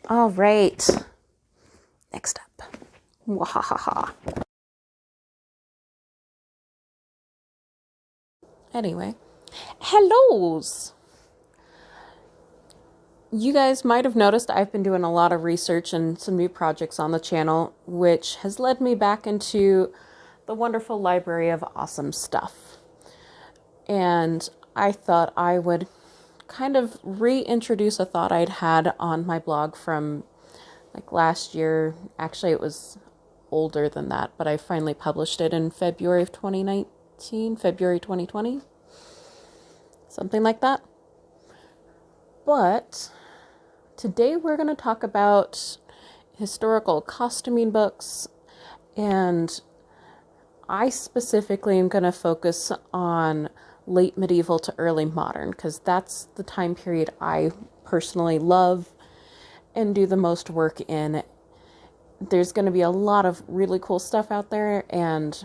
All right. Next up. Wahahaha. Anyway, hellos. You guys might have noticed I've been doing a lot of research and some new projects on the channel, which has led me back into the wonderful library of awesome stuff. And I thought I would kind of reintroduce a thought I'd had on my blog from like last year. Actually, it was older than that, but I finally published it in February of 2019, February 2020, something like that. But today we're going to talk about historical costuming books, and I specifically am going to focus on late medieval to early modern because that's the time period I personally love and do the most work in. There's going to be a lot of really cool stuff out there, and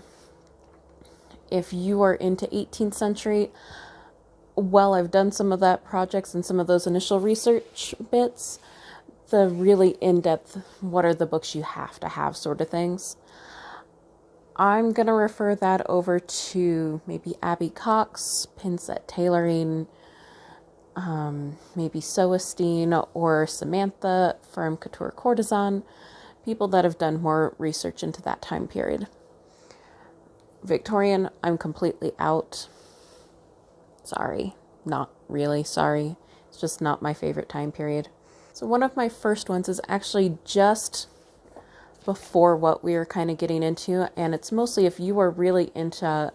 if you are into 18th century, well, I've done some of that projects and some of those initial research bits, the really in-depth, what are the books you have to have sort of things. I'm going to refer that over to maybe Abby Cox, Pinset Tailoring, maybe Soestine or Samantha from Couture Courtesan, people that have done more research into that time period. Victorian, I'm completely out. Sorry, not really sorry. It's just not my favorite time period. So one of my first ones is actually just before what we were kind of getting into, and it's mostly if you are really into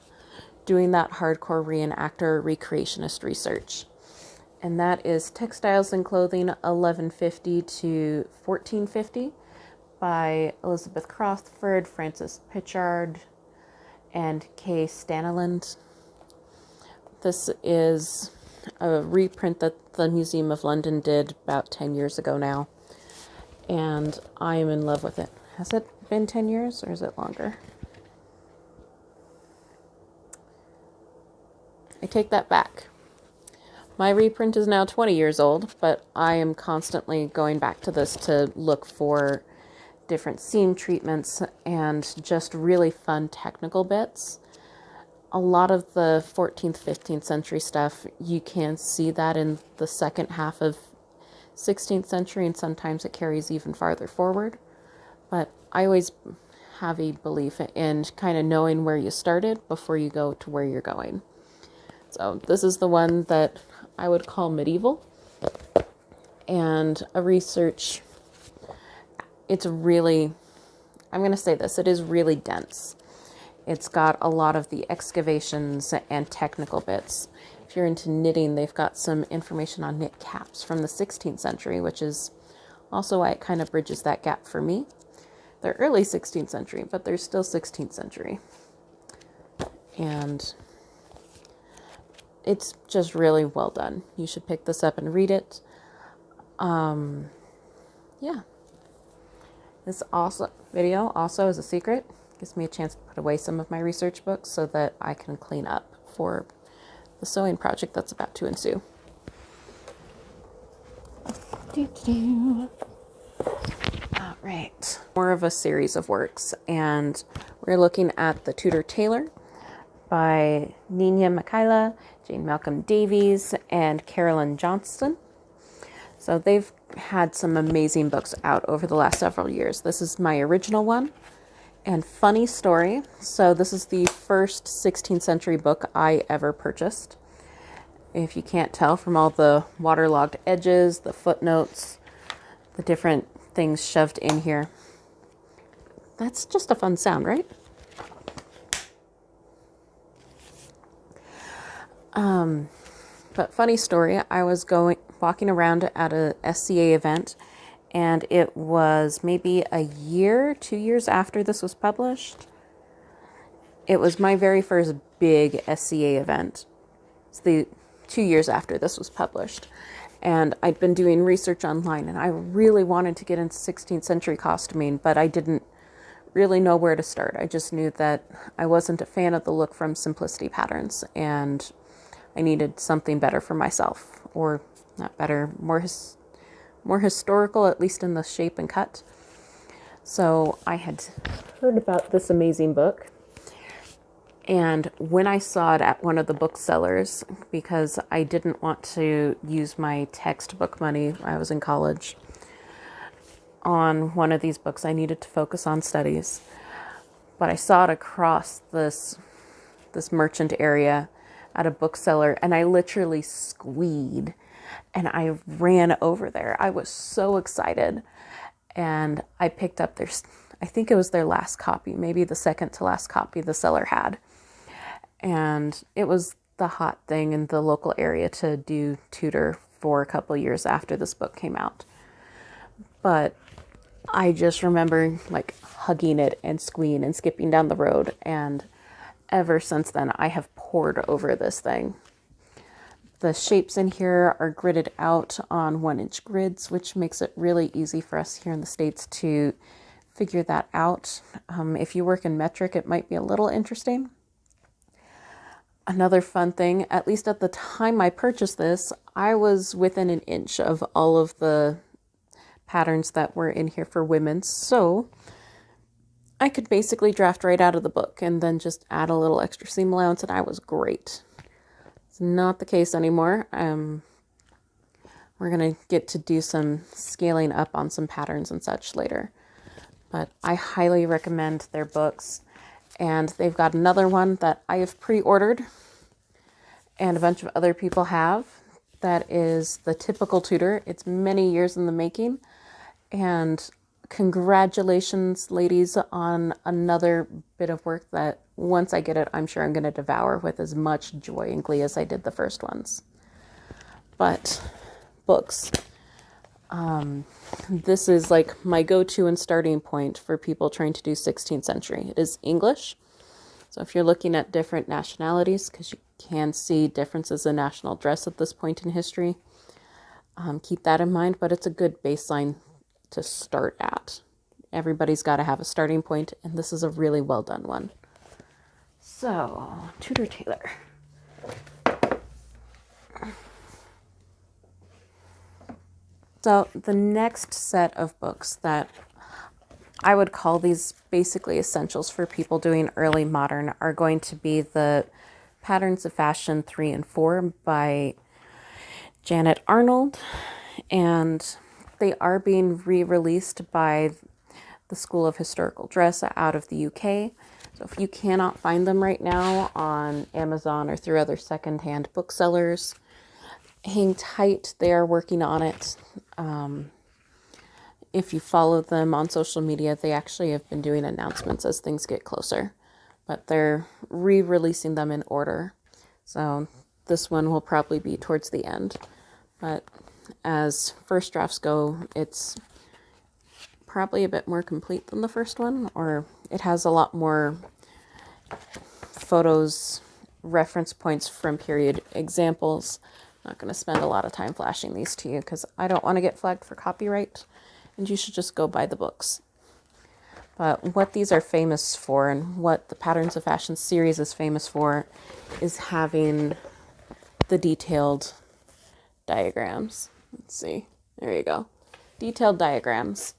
doing that hardcore reenactor recreationist research. And that is Textiles and Clothing 1150 to 1450 by Elizabeth Crawford, Frances Pitchard, and Kay Staniland. This is a reprint that the Museum of London did about 10 years ago now, and I am in love with it. Has it been 10 years or is it longer? I take that back. My reprint is now 20 years old, but I am constantly going back to this to look for different seam treatments and just really fun technical bits. A lot of the 14th, 15th century stuff, you can see that in the second half of 16th century, and sometimes it carries even farther forward. But I always have a belief in kind of knowing where you started before you go to where you're going. So this is the one that I would call medieval, and a research. It's really, I'm going to say this, it is really dense. It's got a lot of the excavations and technical bits. If you're into knitting, they've got some information on knit caps from the 16th century, which is also why it kind of bridges that gap for me. They're early 16th century, but they're still 16th century. And it's just really well done. You should pick this up and read it. Yeah. This video also is a secret. Gives me a chance to put away some of my research books so that I can clean up for the sewing project that's about to ensue. All right. More of a series of works, and we're looking at the Tudor Tailor by Nina Michaela, Jane Malcolm Davies, and Carolyn Johnston. So they've had some amazing books out over the last several years. This is my original one. And funny story, so this is the first 16th century book I ever purchased. If you can't tell from all the waterlogged edges, the footnotes, the different things shoved in here. That's just a fun sound, right? But funny story, I was walking around at a SCA event, and it was maybe a year, 2 years after this was published. It was my very first big SCA event. It's the 2 years after this was published. And I'd been doing research online, and I really wanted to get into 16th century costuming, but I didn't really know where to start. I just knew that I wasn't a fan of the look from Simplicity Patterns, and I needed something better for myself, or not better, more historical, at least in the shape and cut. So I had heard about this amazing book. And when I saw it at one of the booksellers, because I didn't want to use my textbook money when I was in college on one of these books, I needed to focus on studies. But I saw it across this merchant area at a bookseller, and I literally squeed and I ran over there. I was so excited. And I picked up I think it was their last copy, maybe the second to last copy the seller had. And it was the hot thing in the local area to do Tudor for a couple of years after this book came out. But I just remember like hugging it and squeeing and skipping down the road. And ever since then, I have pored over this thing. The shapes in here are gridded out on 1-inch grids, which makes it really easy for us here in the States to figure that out. If you work in metric, it might be a little interesting. Another fun thing, at least at the time I purchased this, I was within an inch of all of the patterns that were in here for women. So I could basically draft right out of the book and then just add a little extra seam allowance, and I was great. It's not the case anymore. We're going to get to do some scaling up on some patterns and such later. But I highly recommend their books. And they've got another one that I have pre-ordered and a bunch of other people have. That is The Typical Tudor. It's many years in the making. And congratulations, ladies, on another bit of work that once I get it, I'm sure I'm going to devour with as much joy and glee as I did the first ones. But books. This is like my go-to and starting point for people trying to do 16th century. It is English. So if you're looking at different nationalities, because you can see differences in national dress at this point in history, keep that in mind, but it's a good baseline to start at. Everybody's got to have a starting point, and this is a really well done one. So, Tudor Taylor. So the next set of books that I would call these basically essentials for people doing early modern are going to be the Patterns of Fashion 3 and 4 by Janet Arnold. And they are being re-released by the School of Historical Dress out of the UK. So if you cannot find them right now on Amazon or through other secondhand booksellers, hang tight. They are working on it. If you follow them on social media, they actually have been doing announcements as things get closer. But they're re-releasing them in order. So this one will probably be towards the end. But as first drafts go, it's probably a bit more complete than the first one, or it has a lot more photos, reference points from period examples. I'm not going to spend a lot of time flashing these to you because I don't want to get flagged for copyright, and you should just go buy the books. But what these are famous for, and what the Patterns of Fashion series is famous for, is having the detailed diagrams. Let's see. There you go. Detailed diagrams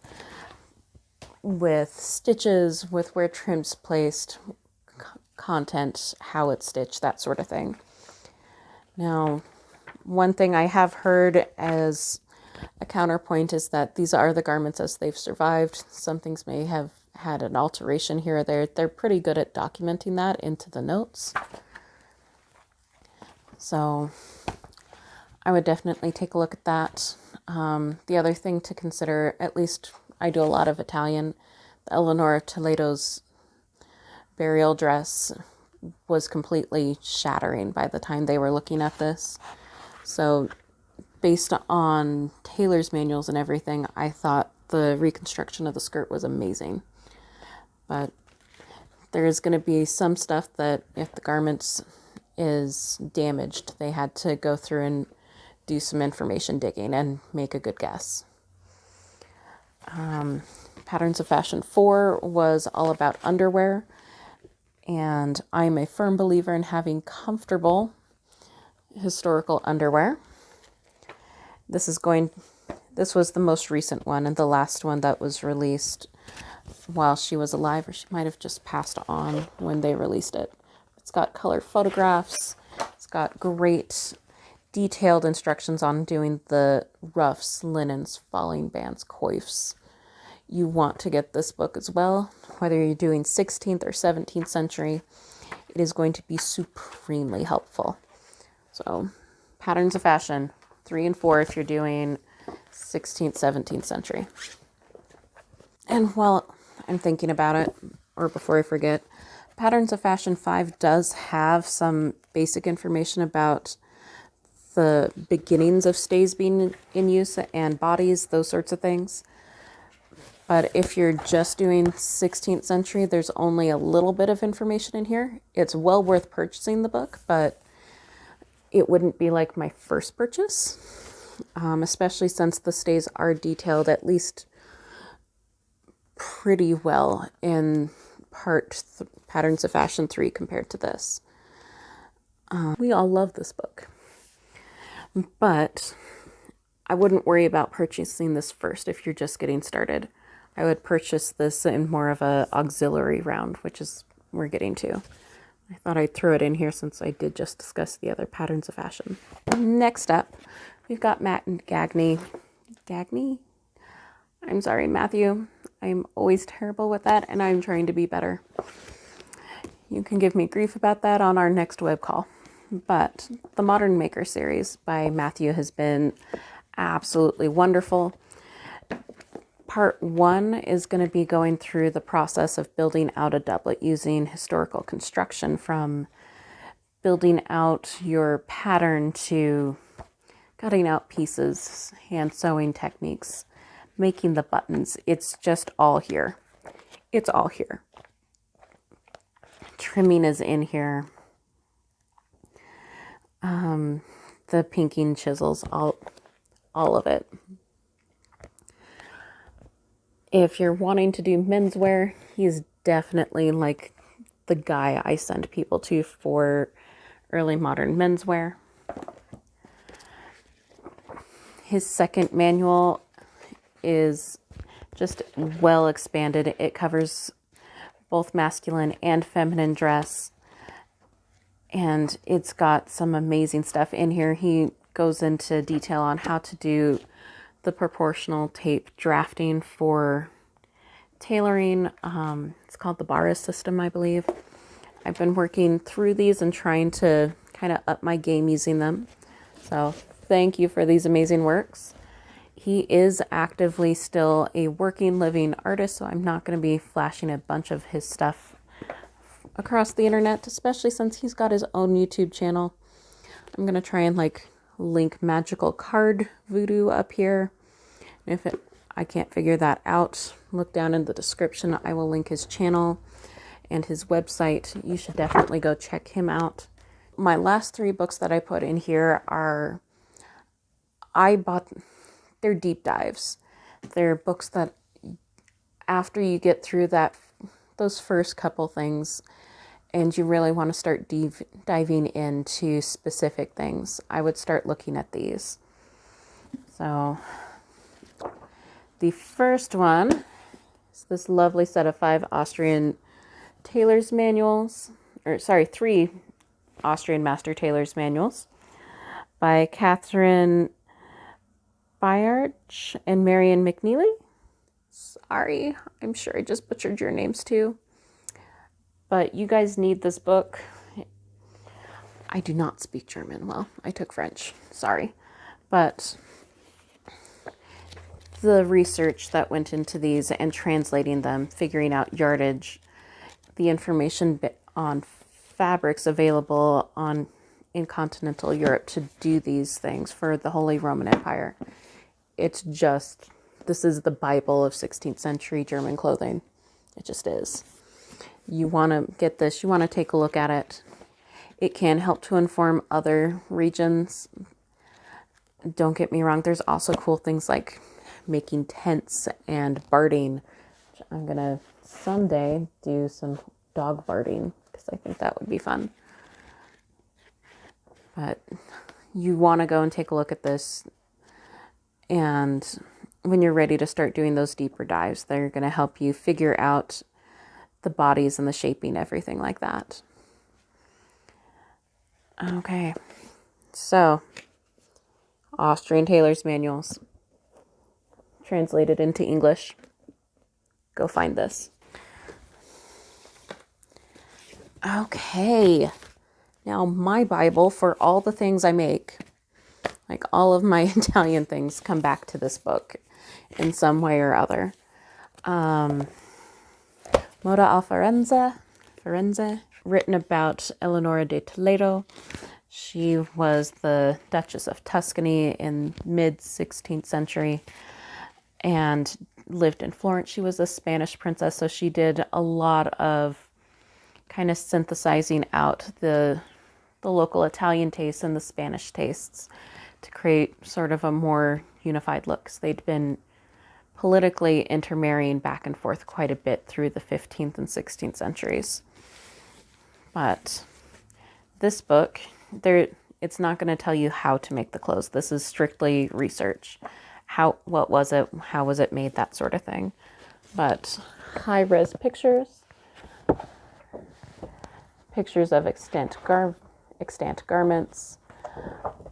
with stitches, with where trim's placed, content, how it's stitched, that sort of thing. Now, one thing I have heard as a counterpoint is that these are the garments as they've survived. Some things may have had an alteration here or there. They're pretty good at documenting that into the notes. So I would definitely take a look at that. The other thing to consider, at least I do a lot of Italian, the Eleanor of Toledo's burial dress was completely shattering by the time they were looking at this. So based on Tailor's manuals and everything, I thought the reconstruction of the skirt was amazing. But there is going to be some stuff that if the garment is damaged, they had to go through and do some information digging and make a good guess. Patterns of Fashion 4 was all about underwear, and I'm a firm believer in having comfortable historical underwear. This is going This was the most recent one and the last one that was released while she was alive, or she might have just passed on when they released it. It's got color photographs. It's got great detailed instructions on doing the ruffs, linens, falling bands, coifs. You want to get this book as well, whether you're doing 16th or 17th century. It is going to be supremely helpful. So, Patterns of Fashion, 3 and 4 if you're doing 16th, 17th century. And while I'm thinking about it, or before I forget, Patterns of Fashion 5 does have some basic information about the beginnings of stays being in use and bodies, those sorts of things. But if you're just doing 16th century, there's only a little bit of information in here. It's well worth purchasing the book, but it wouldn't be like my first purchase, especially since the stays are detailed at least pretty well in Patterns of Fashion 3 compared to this. We all love this book, but I wouldn't worry about purchasing this first if you're just getting started. I would purchase this in more of a auxiliary round, which is we're getting to. I thought I'd throw it in here since I did just discuss the other Patterns of Fashion. Next up, we've got Matt and Gagney. Gagney? I'm sorry, Matthew. I'm always terrible with that, and I'm trying to be better. You can give me grief about that on our next web call. But the Modern Maker series by Matthew has been absolutely wonderful. Part 1 is going to be going through the process of building out a doublet using historical construction, from building out your pattern to cutting out pieces, hand sewing techniques, making the buttons. It's just all here. It's all here. Trimming is in here. The pinking chisels, all of it. If you're wanting to do menswear, he's definitely like the guy I send people to for early modern menswear. His second manual is just well expanded. It covers both masculine and feminine dress, and it's got some amazing stuff in here. He goes into detail on how to do the proportional tape drafting for tailoring. It's called the Baris System, I believe. I've been working through these and trying to kind of up my game using them. So thank you for these amazing works. He is actively still a working, living artist, so I'm not going to be flashing a bunch of his stuff across the internet, especially since he's got his own YouTube channel. I'm going to try and link magical card voodoo up here. And if I can't figure that out, look down in the description. I will link his channel and his website. You should definitely go check him out. My last 3 books that I put in here are, they're deep dives. They're books that after you get through those first couple things and you really want to start diving into specific things, I would start looking at these. So the first one is this lovely set of 5 Austrian tailors manuals, 3 Austrian master tailors manuals by Catherine Byarch and Marion McNeely. Sorry, I'm sure I just butchered your names too. But you guys need this book. I do not speak German well. I took French. Sorry. But the research that went into these and translating them, figuring out yardage, the information on fabrics available in continental Europe to do these things for the Holy Roman Empire. This is the Bible of 16th century German clothing. It just is. You want to get this, you want to take a look at it. It can help to inform other regions. Don't get me wrong, there's also cool things like making tents and barding. I'm going to someday do some dog barding because I think that would be fun. But you want to go and take a look at this And when you're ready to start doing those deeper dives, they're going to help you figure out the bodies and the shaping, everything like that. Okay, so Austrian Tailors Manuals, translated into English. Go find this. Okay, now my Bible for all the things I make, like all of my Italian things, come back to this book in some way or other. Moda al Firenze, written about Eleanor of Toledo. She was the Duchess of Tuscany in mid-16th century and lived in Florence. She was a Spanish princess, so she did a lot of kind of synthesizing out the local Italian tastes and the Spanish tastes to create sort of a more unified look. So they'd been politically intermarrying back and forth quite a bit through the 15th and 16th centuries. But this book, it's not going to tell you how to make the clothes. This is strictly research. What was it? How was it made? That sort of thing. But high-res pictures of extant garments.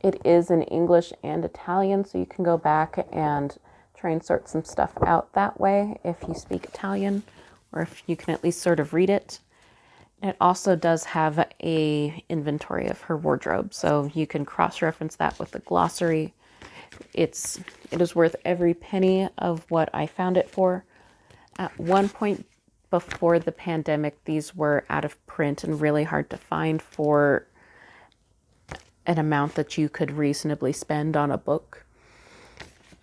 It is in English and Italian, so you can go back and try and sort some stuff out that way if you speak Italian, or if you can at least sort of read it. It also does have a inventory of her wardrobe, so you can cross-reference that with the glossary. It is worth every penny of what I found it for. At one point before the pandemic, these were out of print and really hard to find for an amount that you could reasonably spend on a book.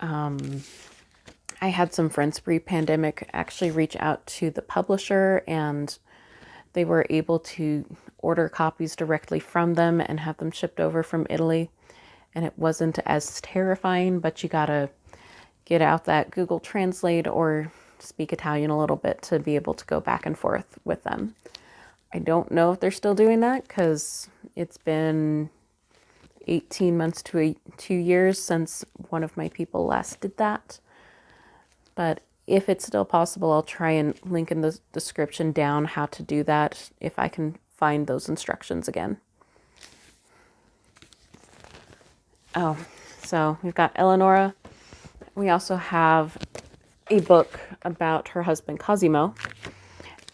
I had some friends pre-pandemic actually reach out to the publisher, and they were able to order copies directly from them and have them shipped over from Italy. And it wasn't as terrifying, but you gotta get out that Google Translate or speak Italian a little bit to be able to go back and forth with them. I don't know if they're still doing that because it's been 18 months to 2 years since one of my people last did that. But if it's still possible, I'll try and link in the description down how to do that if I can find those instructions again. Oh, so we've got Eleanora. We also have a book about her husband Cosimo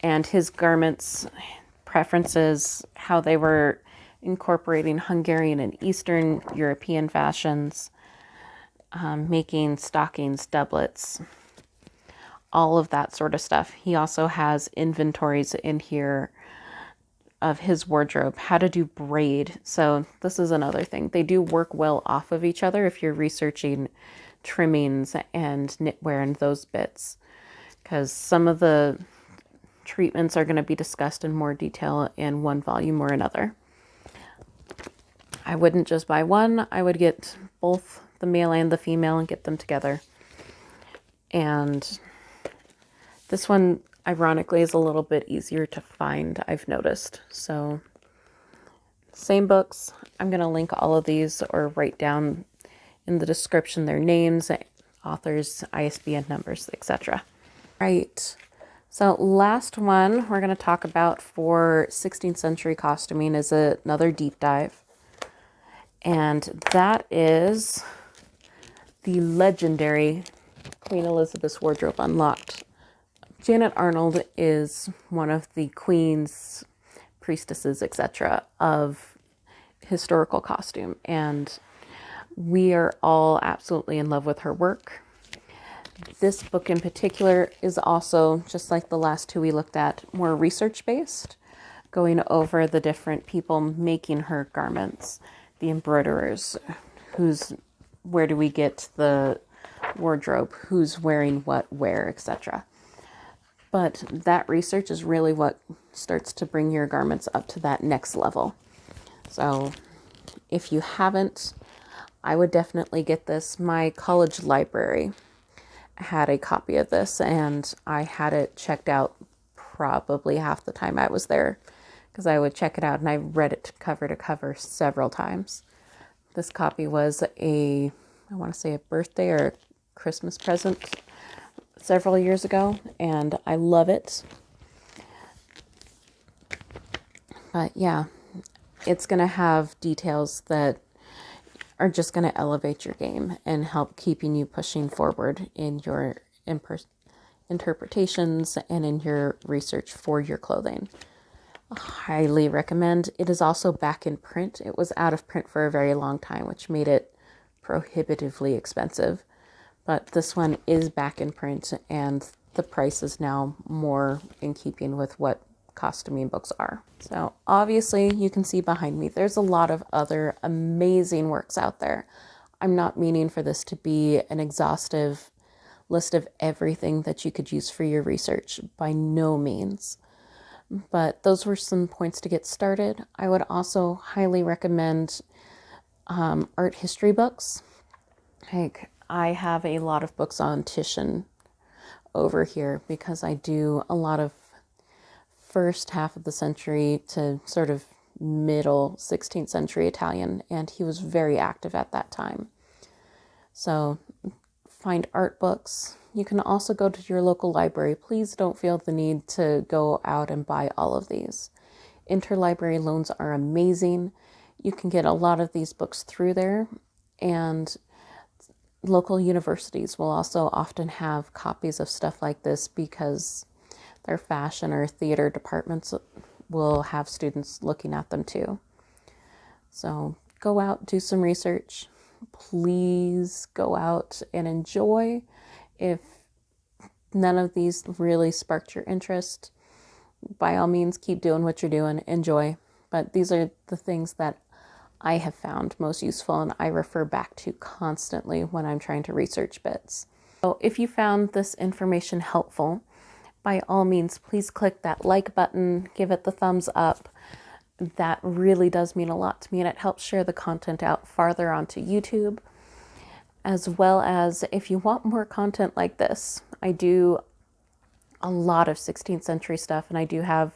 and his garments, preferences, how they were incorporating Hungarian and Eastern European fashions, making stockings, doublets, all of that sort of stuff. He also has inventories in here of his wardrobe, how to do braid. So this is another thing. They do work well off of each other if you're researching trimmings and knitwear and those bits, because some of the treatments are going to be discussed in more detail in one volume or another. I wouldn't just buy one. I would get both the male and the female and get them together. And this one, ironically, is a little bit easier to find, I've noticed. So, same books. I'm going to link all of these or write down in the description their names, authors, ISBN numbers, etc. Right. So, last one we're going to talk about for 16th century costuming is another deep dive. And that is the legendary Queen Elizabeth's Wardrobe Unlocked. Janet Arnold is one of the queens, priestesses, etc. of historical costume, and we are all absolutely in love with her work. This book in particular is also, just like the last two we looked at, more research-based, going over the different people making her garments, the embroiderers, where do we get the wardrobe, who's wearing what, where, etc. But that research is really what starts to bring your garments up to that next level. So if you haven't, I would definitely get this. My college library had a copy of this, and I had it checked out probably half the time I was there, because I would check it out and I read it cover to cover several times. This copy was a I want to say a birthday or a Christmas present several years ago, and I love it. But yeah, it's going to have details that are just going to elevate your game and help keeping you pushing forward in your interpretations and in your research for your clothing. I highly recommend. It is also back in print. It was out of print for a very long time, which made it prohibitively expensive. But this one is back in print, and the price is now more in keeping with what costuming books are. So obviously you can see behind me, there's a lot of other amazing works out there. I'm not meaning for this to be an exhaustive list of everything that you could use for your research, by no means. But those were some points to get started. I would also highly recommend art history books. Like, I have a lot of books on Titian over here because I do a lot of first half of the century to sort of middle 16th century Italian, and he was very active at that time. So find art books. You can also go to your local library. Please don't feel the need to go out and buy all of these. Interlibrary loans are amazing. You can get a lot of these books through there, and local universities will also often have copies of stuff like this because their fashion or theater departments will have students looking at them too. So go out, do some research. Please go out and enjoy. If none of these really sparked your interest, by all means, keep doing what you're doing, enjoy. But these are the things that I have found most useful and I refer back to constantly when I'm trying to research bits. So if you found this information helpful, by all means, please click that like button, give it the thumbs up. That really does mean a lot to me, and it helps share the content out farther onto YouTube. As well as, if you want more content like this, I do a lot of 16th century stuff, and I do have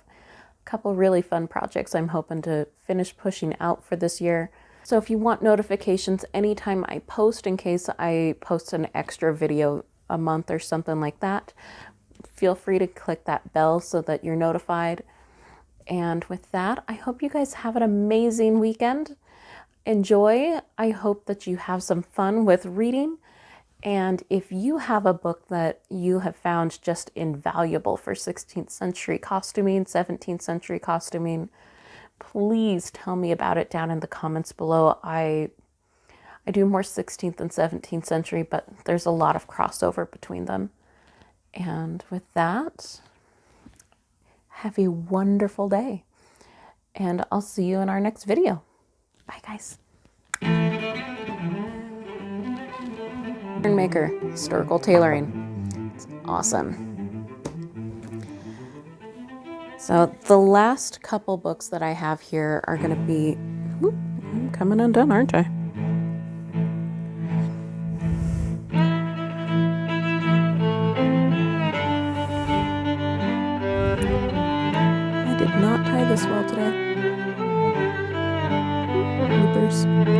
a couple really fun projects I'm hoping to finish pushing out for this year. So if you want notifications anytime I post, in case I post an extra video a month or something like that, feel free to click that bell so that you're notified. And with that, I hope you guys have an amazing weekend. Enjoy. I hope that you have some fun with reading. And if you have a book that you have found just invaluable for 16th century costuming, 17th century costuming, please tell me about it down in the comments below. I do more 16th and 17th century, but there's a lot of crossover between them. And with that, have a wonderful day, and I'll see you in our next video. Bye, guys. Maker, historical tailoring. It's awesome. So the last couple books that I have here are going to be, whoop, I'm coming undone, aren't I? I did not tie this well today. Bloopers.